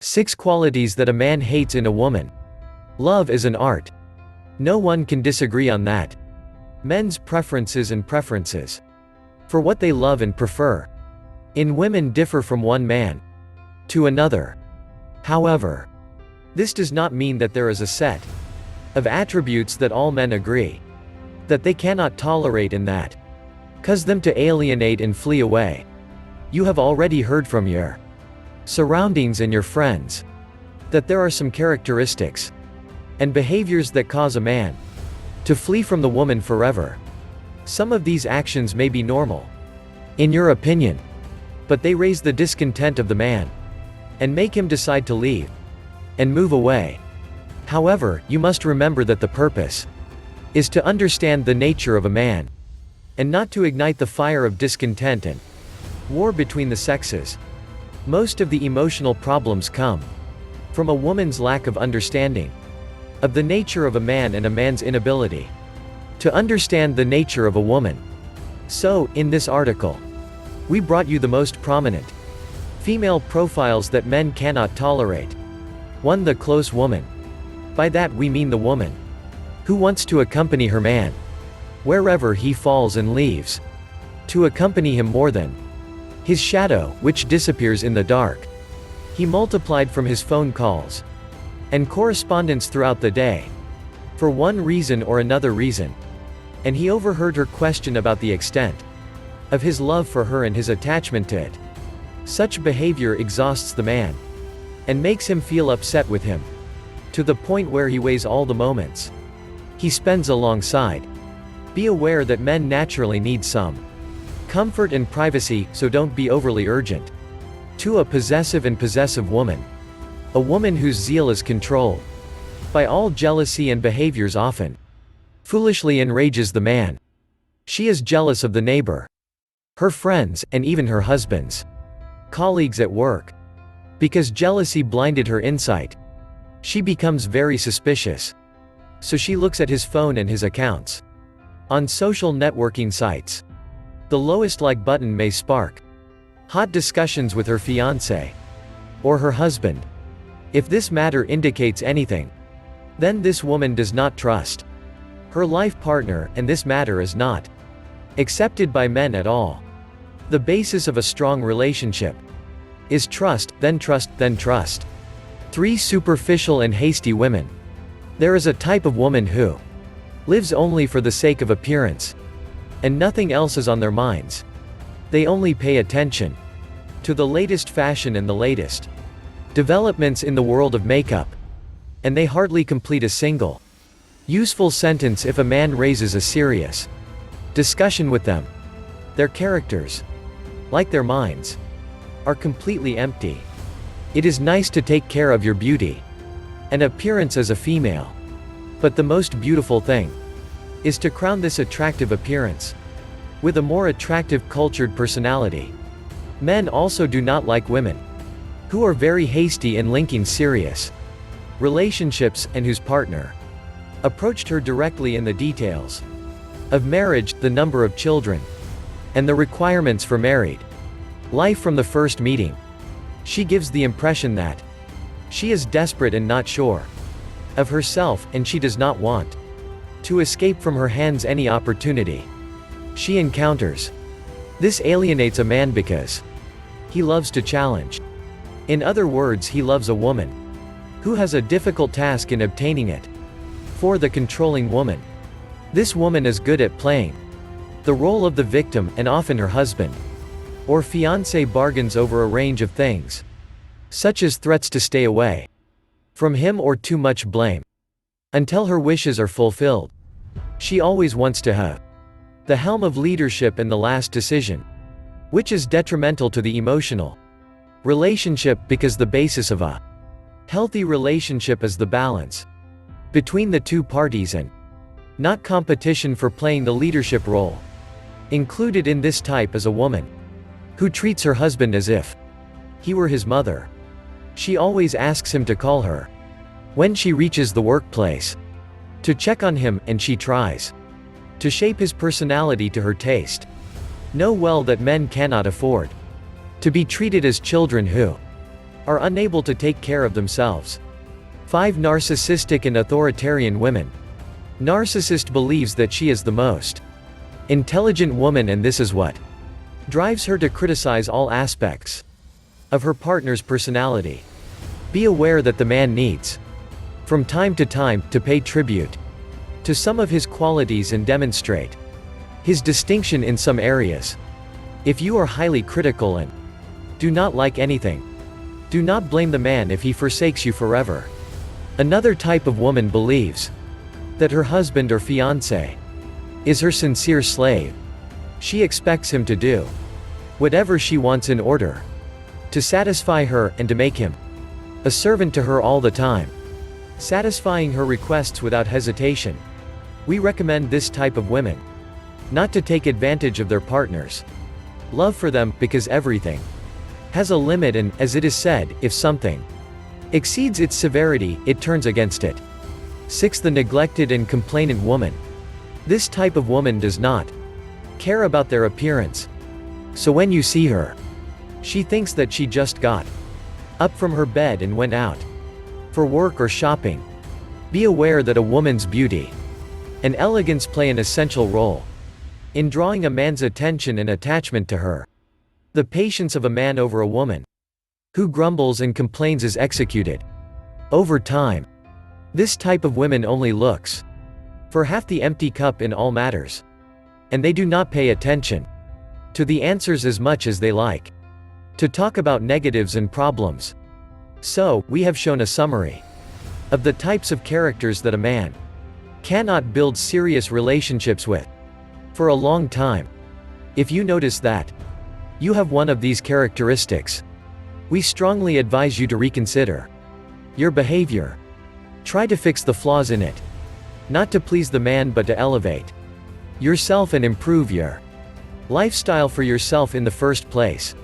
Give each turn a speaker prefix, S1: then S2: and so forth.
S1: 6 qualities that a man hates in a woman. Love is an art. No one can disagree on that. Men's preferences and preferences for what they love and prefer in women differ from one man to another. However, this does not mean that there is a set of attributes that all men agree that they cannot tolerate and that cause them to alienate and flee away. You have already heard from your surroundings and your friends that there are some characteristics and behaviors that cause a man to flee from the woman forever. Some of these actions may be normal in your opinion, but they raise the discontent of the man and make him decide to leave and move away. However, you must remember that the purpose is to understand the nature of a man and not to ignite the fire of discontent and war between the sexes. Most of the emotional problems come from a woman's lack of understanding of the nature of a man and a man's inability to understand the nature of a woman. So, in this article, we brought you the most prominent female profiles that men cannot tolerate. 1. The close woman. By that we mean the woman who wants to accompany her man wherever he falls and leaves to accompany him more than his shadow, which disappears in the dark. He multiplied from his phone calls and correspondence throughout the day for one reason or another reason, and he overheard her question about the extent of his love for her and his attachment to it. Such behavior exhausts the man and makes him feel upset with him to the point where he weighs all the moments he spends alongside. Be aware that men naturally need some comfort and privacy, so don't be overly urgent. 2. A possessive and possessive woman. A woman whose zeal is controlled by all jealousy and behaviors often foolishly enrages the man. She is jealous of the neighbor, her friends, and even her husband's colleagues at work. Because jealousy blinded her insight, she becomes very suspicious. So she looks at his phone and his accounts on social networking sites. The lowest like button may spark hot discussions with her fiancé or her husband. If this matter indicates anything, then this woman does not trust her life partner, and this matter is not accepted by men at all. The basis of a strong relationship is trust, then trust, then trust. 3. Superficial and hasty women. There is a type of woman who lives only for the sake of appearance, and nothing else is on their minds. They only pay attention to the latest fashion and the latest developments in the world of makeup, and they hardly complete a single useful sentence if a man raises a serious discussion with them. Their characters, like their minds, are completely empty. It is nice to take care of your beauty and appearance as a female, but the most beautiful thing is to crown this attractive appearance with a more attractive cultured personality. Men also do not like women who are very hasty in linking serious relationships and whose partner approached her directly in the details of marriage, the number of children, and the requirements for married life from the first meeting. She gives the impression that she is desperate and not sure of herself, and she does not want to escape from her hands any opportunity she encounters. This alienates a man because he loves to challenge. In other words, he loves a woman who has a difficult task in obtaining it. 4. The controlling woman. This woman is good at playing the role of the victim, and often her husband or fiancé bargains over a range of things, such as threats to stay away from him or too much blame, until her wishes are fulfilled. She always wants to have the helm of leadership and the last decision, which is detrimental to the emotional relationship, because the basis of a healthy relationship is the balance between the two parties and not competition for playing the leadership role. Included in this type is a woman who treats her husband as if he were his mother. She always asks him to call her when she reaches the workplace to check on him, and she tries to shape his personality to her taste. Know well that men cannot afford to be treated as children who are unable to take care of themselves. 5 Narcissistic and authoritarian women. Narcissist believes that she is the most intelligent woman, and this is what drives her to criticize all aspects of her partner's personality. Be aware that the man needs, from time to pay tribute to some of his qualities and demonstrate his distinction in some areas. If you are highly critical and do not like anything, do not blame the man if he forsakes you forever. Another type of woman believes that her husband or fiancé is her sincere slave. She expects him to do whatever she wants in order to satisfy her and to make him a servant to her all the time, satisfying her requests without hesitation. We recommend this type of women not to take advantage of their partner's love for them, because everything has a limit, and, as it is said, if something exceeds its severity, it turns against it. 6. The neglected and complainant woman. This type of woman does not care about their appearance. So when you see her, she thinks that she just got up from her bed and went out for work or shopping. Be aware that a woman's beauty and elegance play an essential role in drawing a man's attention and attachment to her. The patience of a man over a woman who grumbles and complains is executed over time. This type of women only looks for half the empty cup in all matters, and they do not pay attention to the answers as much as they like to talk about negatives and problems. So, we have shown a summary of the types of characters that a man cannot build serious relationships with for a long time. If you notice that you have one of these characteristics, we strongly advise you to reconsider your behavior. Try to fix the flaws in it, not to please the man but to elevate yourself and improve your lifestyle for yourself in the first place.